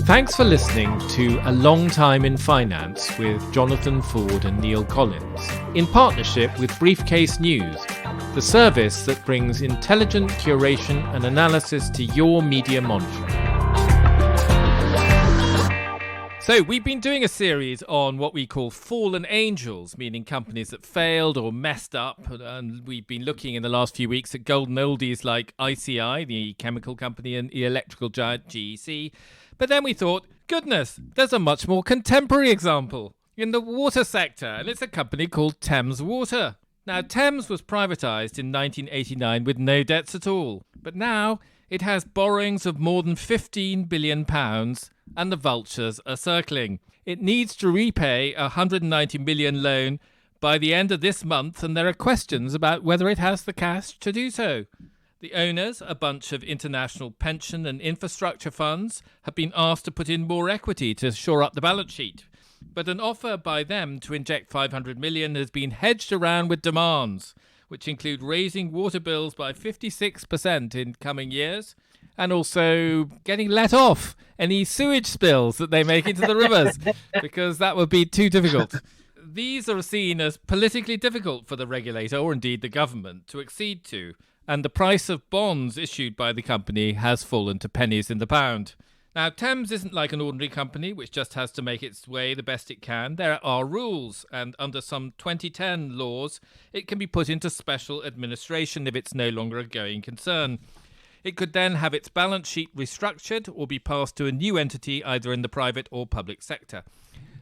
Thanks for listening to A Long Time in Finance with Jonathan Ford and Neil Collins, in partnership with Briefcase.News, the service that brings intelligent curation and analysis to your media monitoring. So we've been doing a series on what we call fallen angels, meaning companies that failed or messed up. And we've been looking in the last few weeks at golden oldies like ICI, the chemical company, and the electrical giant GEC. But then we thought, goodness, there's a much more contemporary example in the water sector, and it's a company called Thames Water. Now, Thames was privatised in 1989 with no debts at all. But now it has borrowings of more than £15 billion, and the vultures are circling. It needs to repay a £190 million loan by the end of this month, and there are questions about whether it has the cash to do so. The owners, a bunch of international pension and infrastructure funds, have been asked to put in more equity to shore up the balance sheet. But an offer by them to inject $500 million has been hedged around with demands, which include raising water bills by 56% in coming years, and also getting let off any sewage spills that they make into the rivers, because that would be too difficult. These are seen as politically difficult for the regulator, or indeed the government, to accede to, and the price of bonds issued by the company has fallen to pennies in the pound. Now, Thames isn't like an ordinary company which just has to make its way the best it can. There are rules, and under some 2010 laws, it can be put into special administration if it's no longer a going concern. It could then have its balance sheet restructured or be passed to a new entity either in the private or public sector.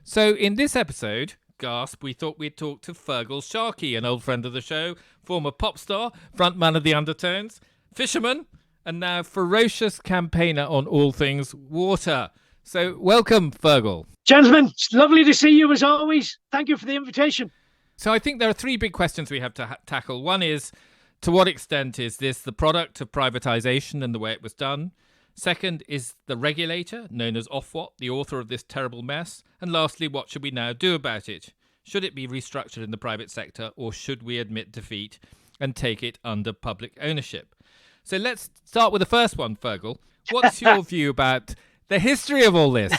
So in this episode, gasp, we thought we'd talk to Feargal Sharkey, an old friend of the show, former pop star, frontman of the Undertones, fisherman, and now ferocious campaigner on all things water. So welcome, Feargal. Gentlemen, it's lovely to see you as always. Thank you for the invitation. So I think there are three big questions we have to tackle. One is, to what extent is this the product of privatisation and the way it was done? Second, is the regulator, known as Ofwat, the author of this terrible mess? And lastly, what should we now do about it? Should it be restructured in the private sector, or should we admit defeat and take it under public ownership? So let's start with the first one, Feargal. What's your view about the history of all this?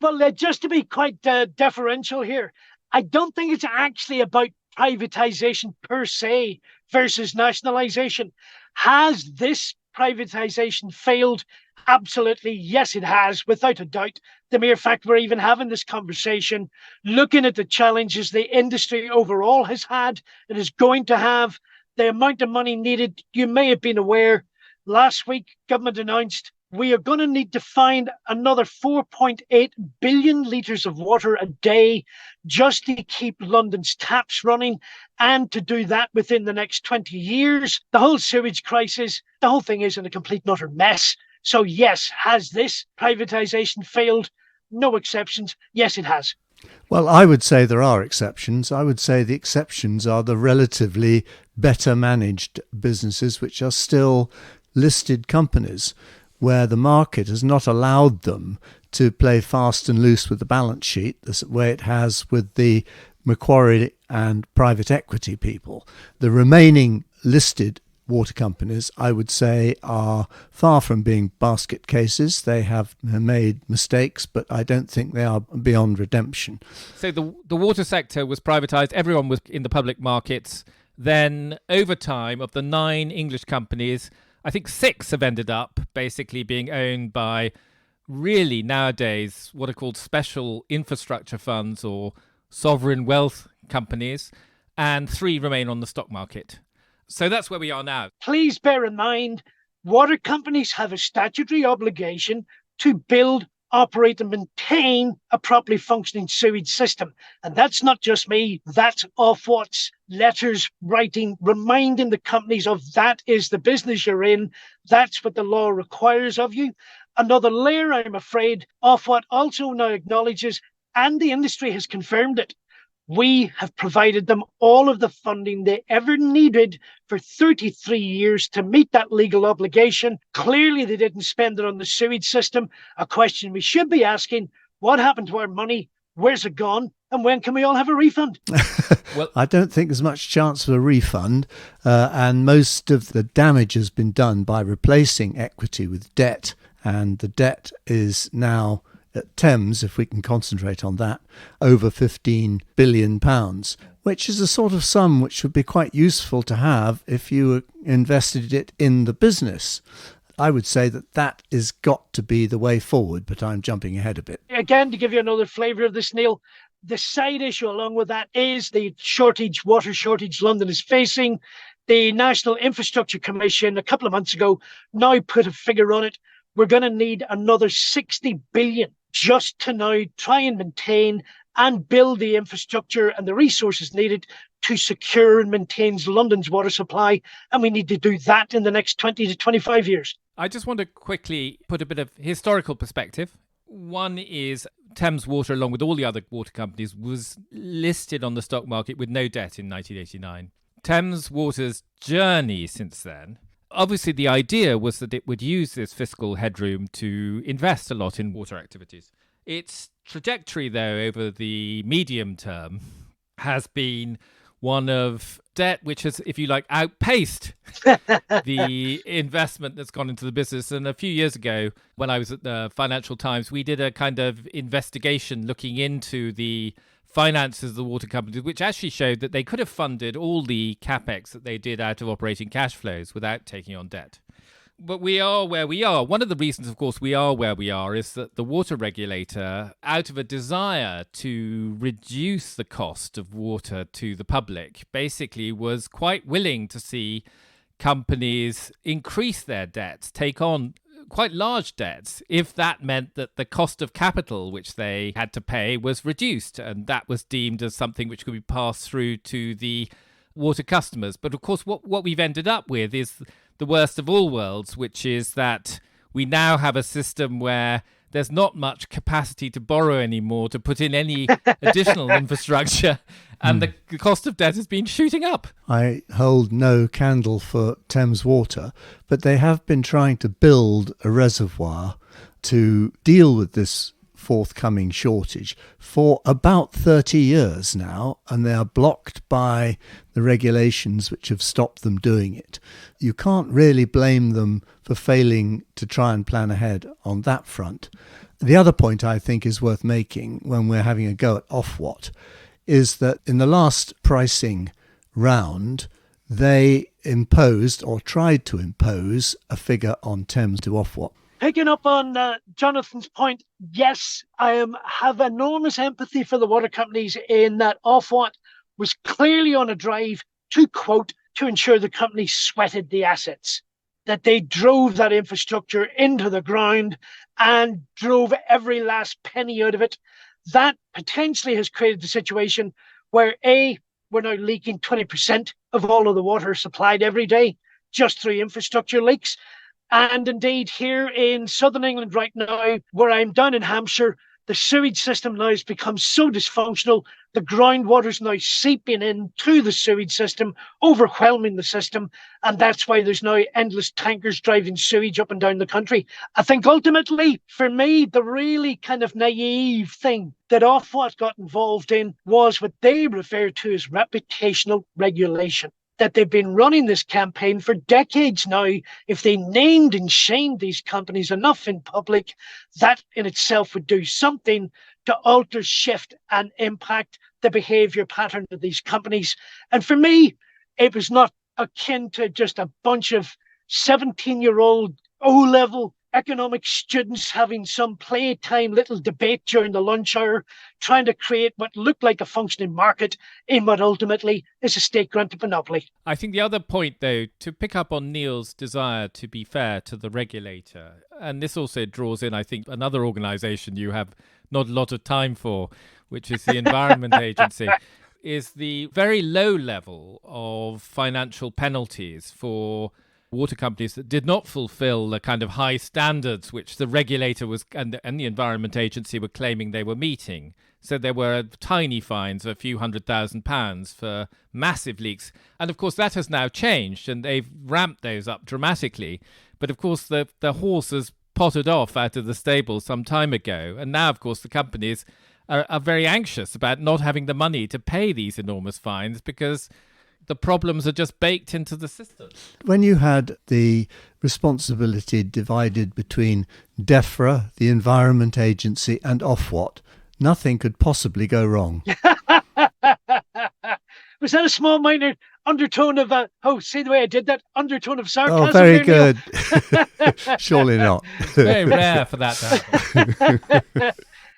Well, just to be quite deferential here, I don't think it's actually about privatisation per se versus nationalisation. Has this privatisation failed? Absolutely, yes, it has, without a doubt. The mere fact we're even having this conversation, looking at the challenges the industry overall has had and is going to have, the amount of money needed. You may have been aware, last week, government announced we are going to need to find another 4.8 billion litres of water a day just to keep London's taps running, and to do that within the next 20 years. The whole sewage crisis, the whole thing is in a complete and utter mess. So yes, has this privatisation failed? No exceptions. Yes, it has. Well, I would say there are exceptions. I would say the exceptions are the relatively better managed businesses, which are still listed companies, where the market has not allowed them to play fast and loose with the balance sheet the way it has with the Macquarie and private equity people. The remaining listed water companies, I would say, are far from being basket cases. They have made mistakes, but I don't think they are beyond redemption. So the water sector was privatised. Everyone was in the public markets. Then over time, of the 9 English companies, I think 6 have ended up basically being owned by really nowadays what are called special infrastructure funds or sovereign wealth companies, and 3 remain on the stock market. So that's where we are now. Please bear in mind, water companies have a statutory obligation to build, operate and maintain a properly functioning sewage system. And that's not just me, that's Ofwat's letters writing, reminding the companies of that is the business you're in. That's what the law requires of you. Another layer, I'm afraid, Ofwat also now acknowledges, and the industry has confirmed it, we have provided them all of the funding they ever needed for 33 years to meet that legal obligation. Clearly, they didn't spend it on the sewage system. A question we should be asking, what happened to our money? Where's it gone? And when can we all have a refund? Well, I don't think there's much chance of a refund, and most of the damage has been done by replacing equity with debt, and the debt is now at Thames, if we can concentrate on that, over £15 billion, which is a sort of sum which would be quite useful to have if you invested it in the business. I would say that that has got to be the way forward, but I'm jumping ahead a bit. Again, to give you another flavour of this, Neil, the side issue along with that is the water shortage London is facing. The National Infrastructure Commission a couple of months ago now put a figure on it. We're going to need another 60 billion just to now try and maintain and build the infrastructure and the resources needed to secure and maintain London's water supply. And we need to do that in the next 20 to 25 years. I just want to quickly put a bit of historical perspective. One is Thames Water, along with all the other water companies, was listed on the stock market with no debt in 1989. Thames Water's journey since then, obviously the idea was that it would use this fiscal headroom to invest a lot in water activities. Its trajectory, though, over the medium term has been one of debt which has, if you like, outpaced the investment that's gone into the business. And a few years ago, when I was at the Financial Times, we did a kind of investigation looking into the finances of the water companies, which actually showed that they could have funded all the capex that they did out of operating cash flows without taking on debt. But we are where we are. One of the reasons, of course, we are where we are is that the water regulator, out of a desire to reduce the cost of water to the public, basically was quite willing to see companies increase their debts, take on quite large debts, if that meant that the cost of capital which they had to pay was reduced. And that was deemed as something which could be passed through to the water customers. But of course, what we've ended up with is the worst of all worlds, which is that we now have a system where there's not much capacity to borrow anymore to put in any additional infrastructure, and the cost of debt has been shooting up. I hold no candle for Thames Water, but they have been trying to build a reservoir to deal with this forthcoming shortage for about 30 years now, and they are blocked by the regulations which have stopped them doing it. You can't really blame them for failing to try and plan ahead on that front. The other point I think is worth making when we're having a go at Ofwat is that in the last pricing round, they imposed or tried to impose a figure on Thames to Ofwat. Picking up on Jonathan's point, yes, I have enormous empathy for the water companies in that Ofwat was clearly on a drive to, quote, to ensure the company sweated the assets, that they drove that infrastructure into the ground and drove every last penny out of it. That potentially has created the situation where, A, we're now leaking 20% of all of the water supplied every day just through infrastructure leaks. And indeed, here in southern England right now, where I'm down in Hampshire, the sewage system now has become so dysfunctional, the groundwater's now seeping into the sewage system, overwhelming the system, and that's why there's now endless tankers driving sewage up and down the country. I think ultimately, for me, the really kind of naive thing that Ofwat got involved in was what they refer to as reputational regulation. That they've been running this campaign for decades now. If they named and shamed these companies enough in public, that in itself would do something to alter, shift, and impact the behaviour pattern of these companies. And for me, it was not akin to just a bunch of 17-year-old O-level economics students having some playtime little debate during the lunch hour, trying to create what looked like a functioning market in what ultimately is a state-granted monopoly. I think the other point, though, to pick up on Neil's desire to be fair to the regulator, and this also draws in, I think, another organisation you have not a lot of time for, which is the Environment Agency, is the very low level of financial penalties for water companies that did not fulfill the kind of high standards which the regulator was and the Environment Agency were claiming they were meeting. So there were tiny fines of a few £100,000 for massive leaks. And of course, that has now changed and they've ramped those up dramatically. But of course, the horse has potted off out of the stable some time ago. And now, of course, the companies are very anxious about not having the money to pay these enormous fines because the problems are just baked into the system. When you had the responsibility divided between DEFRA, the Environment Agency, and Ofwat, nothing could possibly go wrong. Was that a small minor undertone of see the way I did that? Undertone of sarcasm. Oh, very there, good. Surely not. Very rare for that to happen.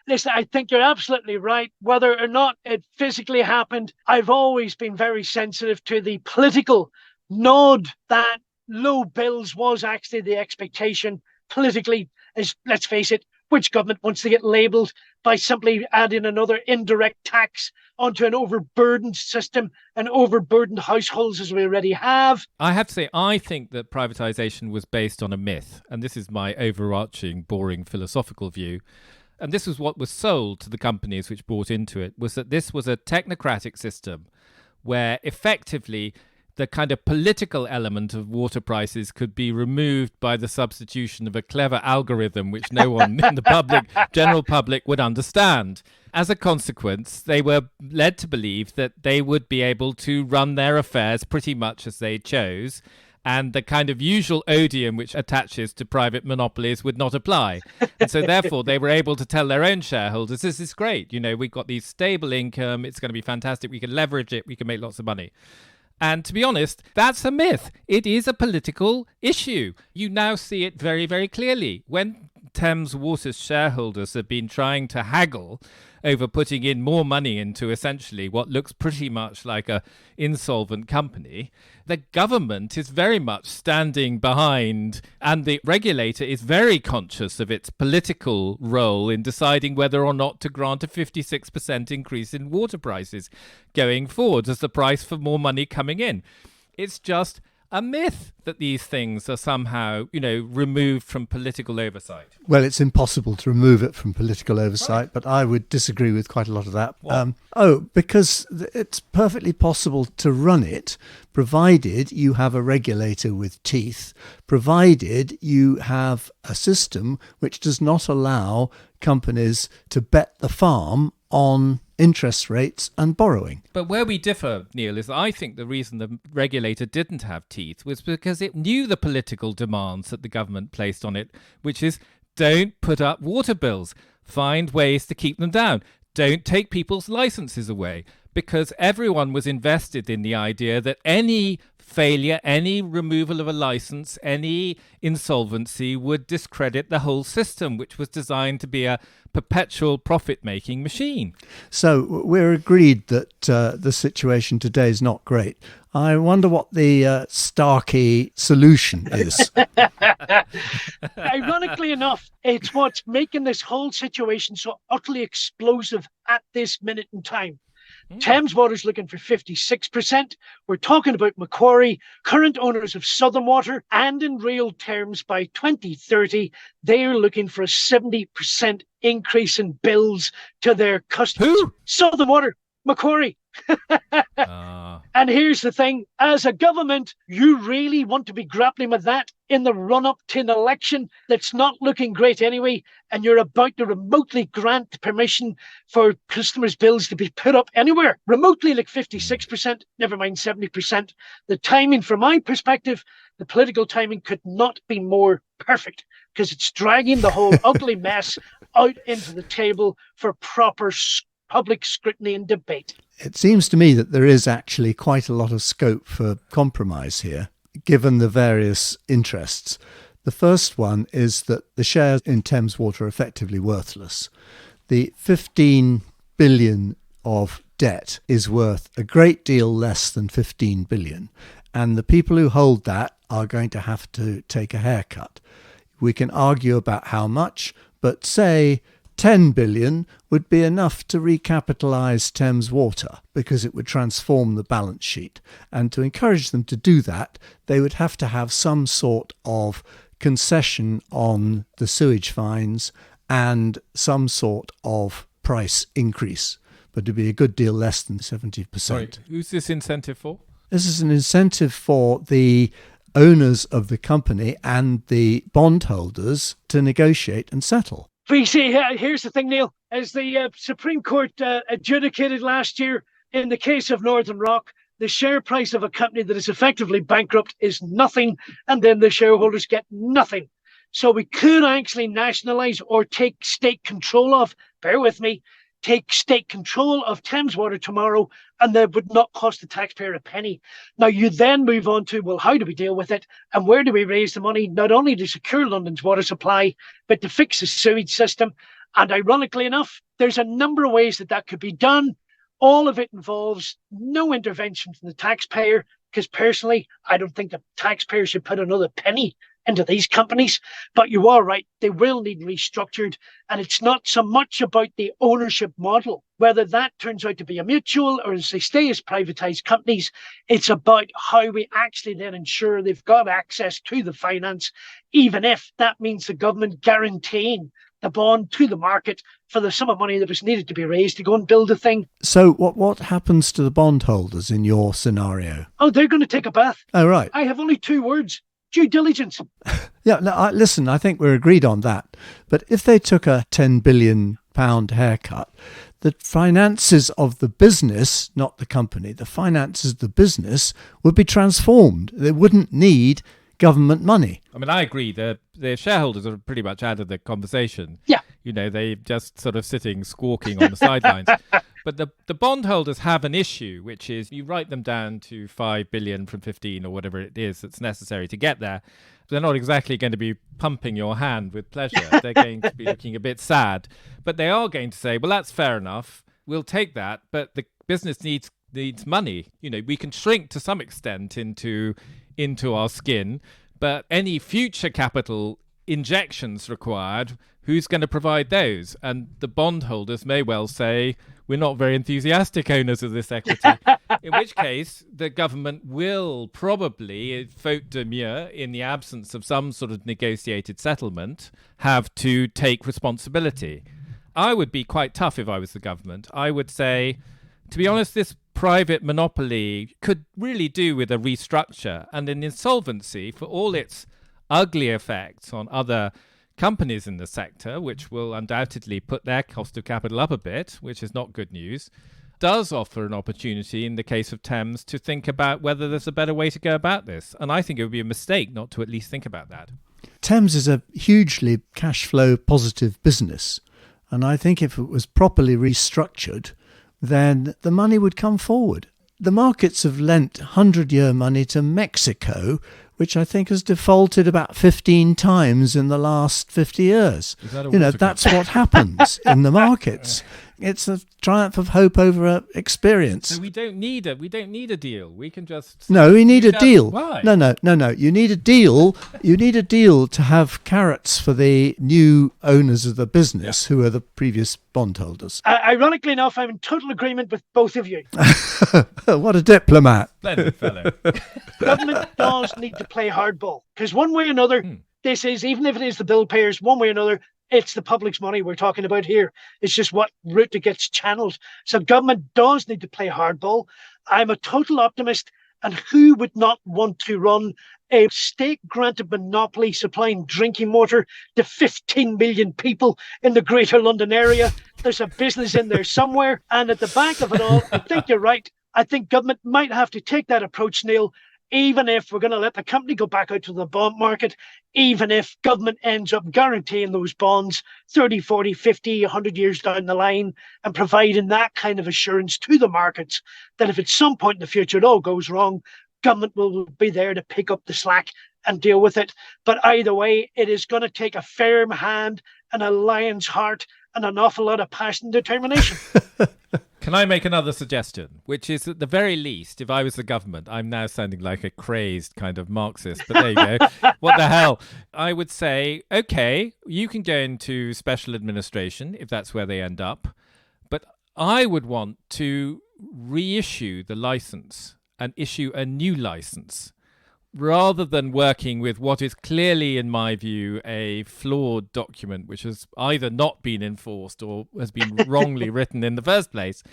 Listen, I think you're absolutely right. Whether or not it physically happened, I've always been very sensitive to the political nod that low bills was actually the expectation politically. As let's face it, which government wants to get labelled by simply adding another indirect tax onto an overburdened system and overburdened households as we already have? I have to say, I think that privatisation was based on a myth, and this is my overarching, boring philosophical view. And this was what was sold to the companies which bought into it, was that this was a technocratic system where effectively the kind of political element of water prices could be removed by the substitution of a clever algorithm which no one in the general public would understand. As a consequence, they were led to believe that they would be able to run their affairs pretty much as they chose, and the kind of usual odium which attaches to private monopolies would not apply. And so therefore they were able to tell their own shareholders, this is great, we've got these stable income, it's going to be fantastic, we can leverage it, we can make lots of money. And to be honest, that's a myth. It is a political issue. You now see it very, very clearly. When Thames Water's shareholders have been trying to haggle over putting in more money into essentially what looks pretty much like a insolvent company, the government is very much standing behind, and the regulator is very conscious of its political role in deciding whether or not to grant a 56% increase in water prices going forward as the price for more money coming in. It's just a myth that these things are somehow, removed from political oversight. Well, it's impossible to remove it from political oversight, right. But I would disagree with quite a lot of that. Because it's perfectly possible to run it, provided you have a regulator with teeth, provided you have a system which does not allow companies to bet the farm on interest rates and borrowing. But where we differ, Neil, is I think the reason the regulator didn't have teeth was because it knew the political demands that the government placed on it, which is don't put up water bills, find ways to keep them down, don't take people's licenses away, because everyone was invested in the idea that any failure, any removal of a license, any insolvency would discredit the whole system, which was designed to be a perpetual profit-making machine. So we're agreed that the situation today is not great. I wonder what the Sharkey solution is. Ironically enough, it's what's making this whole situation so utterly explosive at this minute in time. Thames Water's looking for 56%. We're talking about Macquarie, current owners of Southern Water, and in real terms, by 2030, they're looking for a 70% increase in bills to their customers. Who? Southern Water, Macquarie. And here's the thing, as a government, you really want to be grappling with that in the run-up to an election that's not looking great anyway, and you're about to remotely grant permission for customers' bills to be put up anywhere, remotely, like 56%, never mind 70%. The timing, from my perspective, the political timing could not be more perfect, because it's dragging the whole ugly mess out into the table for proper public scrutiny and debate. It seems to me that there is actually quite a lot of scope for compromise here, given the various interests. The first one is that the shares in Thames Water are effectively worthless. The 15 billion of debt is worth a great deal less than 15 billion, and the people who hold that are going to have to take a haircut. We can argue about how much, but say 10 billion would be enough to recapitalise Thames Water, because it would transform the balance sheet. And to encourage them to do that, they would have to have some sort of concession on the sewage fines and some sort of price increase. But it'd be a good deal less than 70%. Sorry, who's this incentive for? This is an incentive for the owners of the company and the bondholders to negotiate and settle. But you see, here's the thing, Neil. As the Supreme Court adjudicated last year in the case of Northern Rock, the share price of a company that is effectively bankrupt is nothing, and then the shareholders get nothing. So we could actually nationalise or take state control of, bear with me, take state control of Thames Water tomorrow, and that would not cost the taxpayer a penny. Now, you then move on to, well, how do we deal with it? And where do we raise the money, not only to secure London's water supply, but to fix the sewage system? And ironically enough, there's a number of ways that could be done. All of it involves no intervention from the taxpayer, because personally, I don't think the taxpayer should put another penny into these companies. But you are right, they will need restructured. And it's not so much about the ownership model, whether that turns out to be a mutual or as they stay as privatised companies. It's about how we actually then ensure they've got access to the finance, even if that means the government guaranteeing the bond to the market for the sum of money that was needed to be raised to go and build the thing. So what happens to the bondholders in your scenario? Oh, they're going to take a bath. Oh, right. I have only 2 words: due diligence. Yeah, no, listen, I think we're agreed on that. But if they took a £10 billion haircut, the finances of the business, not the company, the finances of the business would be transformed. They wouldn't need government money. I mean, I agree. The shareholders are pretty much out of the conversation. Yeah. You know, they're just sort of sitting, squawking on the sidelines. But the bondholders have an issue, which is you write them down to 5 billion from 15 or whatever it is that's necessary to get there. They're not exactly going to be pumping your hand with pleasure. They're going to be looking a bit sad. But they are going to say, well, that's fair enough. We'll take that. But the business needs money. You know, we can shrink to some extent into our skin, but any future capital injections required, who's going to provide those? And the bondholders may well say, we're not very enthusiastic owners of this equity, in which case the government will probably, faute de mieux, in the absence of some sort of negotiated settlement, have to take responsibility. I would be quite tough if I was the government. I would say, to be honest, this private monopoly could really do with a restructure, and an insolvency, for all its ugly effects on other companies in the sector, which will undoubtedly put their cost of capital up a bit, which is not good news, does offer an opportunity in the case of Thames to think about whether there's a better way to go about this. And I think it would be a mistake not to at least think about that. Thames is a hugely cash flow positive business, and I think if it was properly restructured, then the money would come forward. The markets have lent 100-year money to Mexico, which I think has defaulted about 15 times in the last 50 years. That's what happens in the markets. It's a triumph of hope over experience. So we don't need a deal. We can just... No, we need a deal. Why? No. You need a deal. You need a deal to have carrots for the new owners of the business, who are the previous bondholders. Ironically enough, I'm in total agreement with both of you. What a diplomat. Splendid fellow. Government does need to play hardball, because one way or another, this is, even if it is the bill payers, one way or another, it's the public's money we're talking about here. It's just what route it gets channeled. So government does need to play hardball. I'm a total optimist, and who would not want to run a state-granted monopoly supplying drinking water to 15 million people in the Greater London area? There's a business in there somewhere, and at the back of it all, I think you're right. I think government might have to take that approach, Neil, even if we're going to let the company go back out to the bond market, even if government ends up guaranteeing those bonds 30, 40, 50, 100 years down the line, and providing that kind of assurance to the markets that if at some point in the future it all goes wrong, government will be there to pick up the slack and deal with it. But either way, it is going to take a firm hand and a lion's heart and an awful lot of passion and determination. Can I make another suggestion, which is at the very least, if I was the government, I'm now sounding like a crazed kind of Marxist, but there you go. What the hell? I would say, okay, you can go into special administration if that's where they end up, but I would want to reissue the license and issue a new license, rather than working with what is clearly, in my view, a flawed document which has either not been enforced or has been wrongly written in the first place.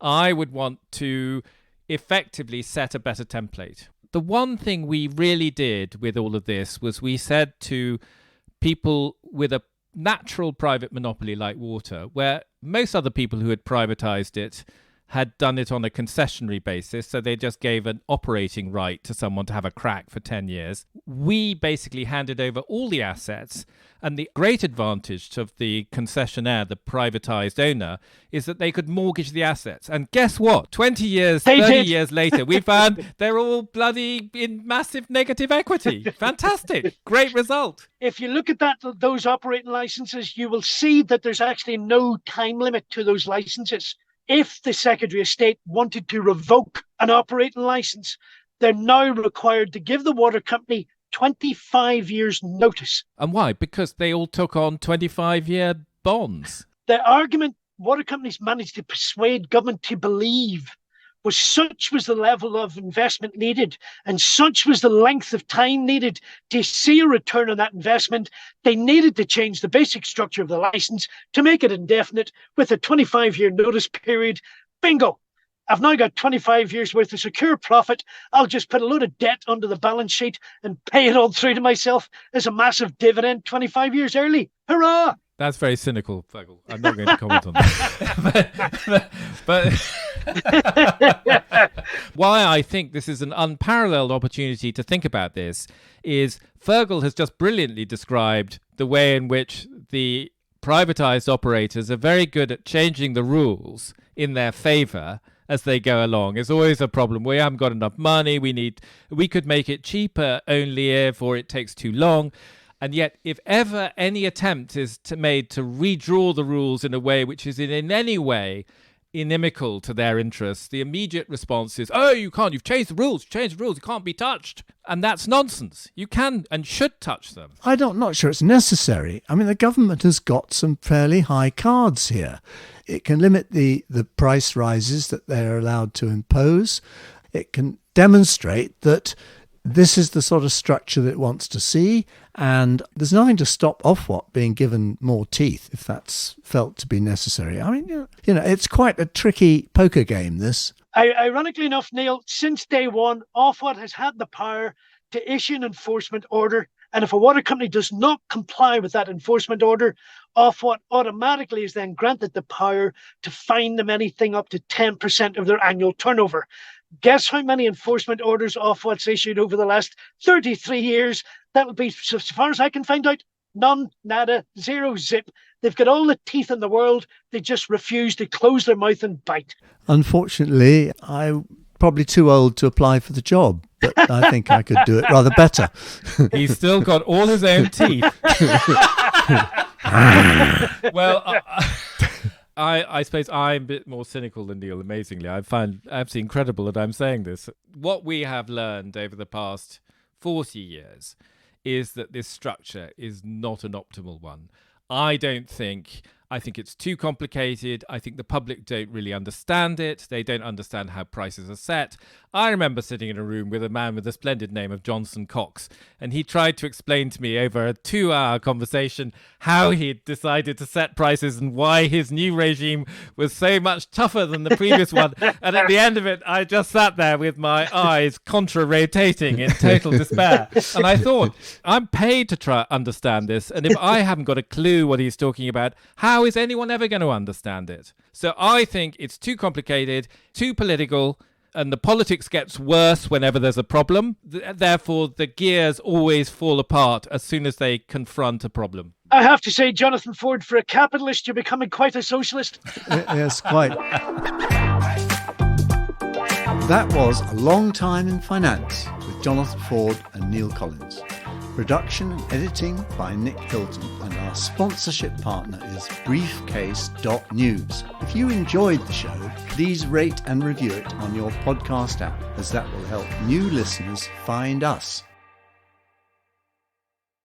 I would want to effectively set a better template. The one thing we really did with all of this was we said to people with a natural private monopoly like water, where most other people who had privatised it had done it on a concessionary basis, so they just gave an operating right to someone to have a crack for 10 years. We basically handed over all the assets, and the great advantage of the concessionaire, the privatised owner, is that they could mortgage the assets. And guess what? 20 years, 30 years later, we found they're all bloody in massive negative equity. Fantastic. Great result. If you look at those operating licenses, you will see that there's actually no time limit to those licenses. If the Secretary of State wanted to revoke an operating license, they're now required to give the water company 25 years notice. And why? Because they all took on 25-year bonds. The argument water companies managed to persuade government to believe was such was the level of investment needed and such was the length of time needed to see a return on that investment, they needed to change the basic structure of the license to make it indefinite with a 25-year notice period. Bingo! I've now got 25 years worth of secure profit. I'll just put a load of debt onto the balance sheet and pay it all through to myself as a massive dividend 25 years early. Hurrah! That's very cynical, Feargal. I'm not going to comment on that. but why I think this is an unparalleled opportunity to think about this is Feargal has just brilliantly described the way in which the privatised operators are very good at changing the rules in their favour as they go along. It's always a problem. We haven't got enough money. We could make it cheaper only if, or it takes too long. And yet, if ever any attempt is made to redraw the rules in a way which is in any way inimical to their interests, the immediate response is, oh, you can't, you've changed the rules, it can't be touched. And that's nonsense. You can and should touch them. I'm not sure it's necessary. I mean, the government has got some fairly high cards here. It can limit the price rises that they're allowed to impose. It can demonstrate that this is the sort of structure that it wants to see, and there's nothing to stop Ofwat being given more teeth if that's felt to be necessary. I mean, you know, it's quite a tricky poker game, this. Ironically enough, Neil, since day one, Ofwat has had the power to issue an enforcement order, and if a water company does not comply with that enforcement order, Ofwat automatically is then granted the power to fine them anything up to 10% of their annual turnover. Guess how many enforcement orders Ofwat's issued over the last 33 years? That would be, so far as I can find out, none, nada, zero, zip. They've got all the teeth in the world. They just refuse to close their mouth and bite. Unfortunately, I'm probably too old to apply for the job, but I think I could do it rather better. He's still got all his own teeth. Well, I suppose I'm a bit more cynical than Neil, amazingly. I find absolutely incredible that I'm saying this. What we have learned over the past 40 years is that this structure is not an optimal one. I think it's too complicated. I think the public don't really understand it. They don't understand how prices are set. I remember sitting in a room with a man with the splendid name of Johnson Cox, and he tried to explain to me over a 2-hour conversation how he'd decided to set prices and why his new regime was so much tougher than the previous one. And at the end of it, I just sat there with my eyes contra-rotating in total despair. And I thought, I'm paid to try to understand this, and if I haven't got a clue what he's talking about, how is anyone ever going to understand it? So I think it's too complicated, too political, and the politics gets worse whenever there's a problem. Therefore, the gears always fall apart as soon as they confront a problem. I have to say, Jonathan Ford, for a capitalist, you're becoming quite a socialist. Yes, quite. That was A Long Time in Finance with Jonathan Ford and Neil Collins. Production and editing by Nick Hilton, and our sponsorship partner is Briefcase.News. If you enjoyed the show, please rate and review it on your podcast app, as that will help new listeners find us.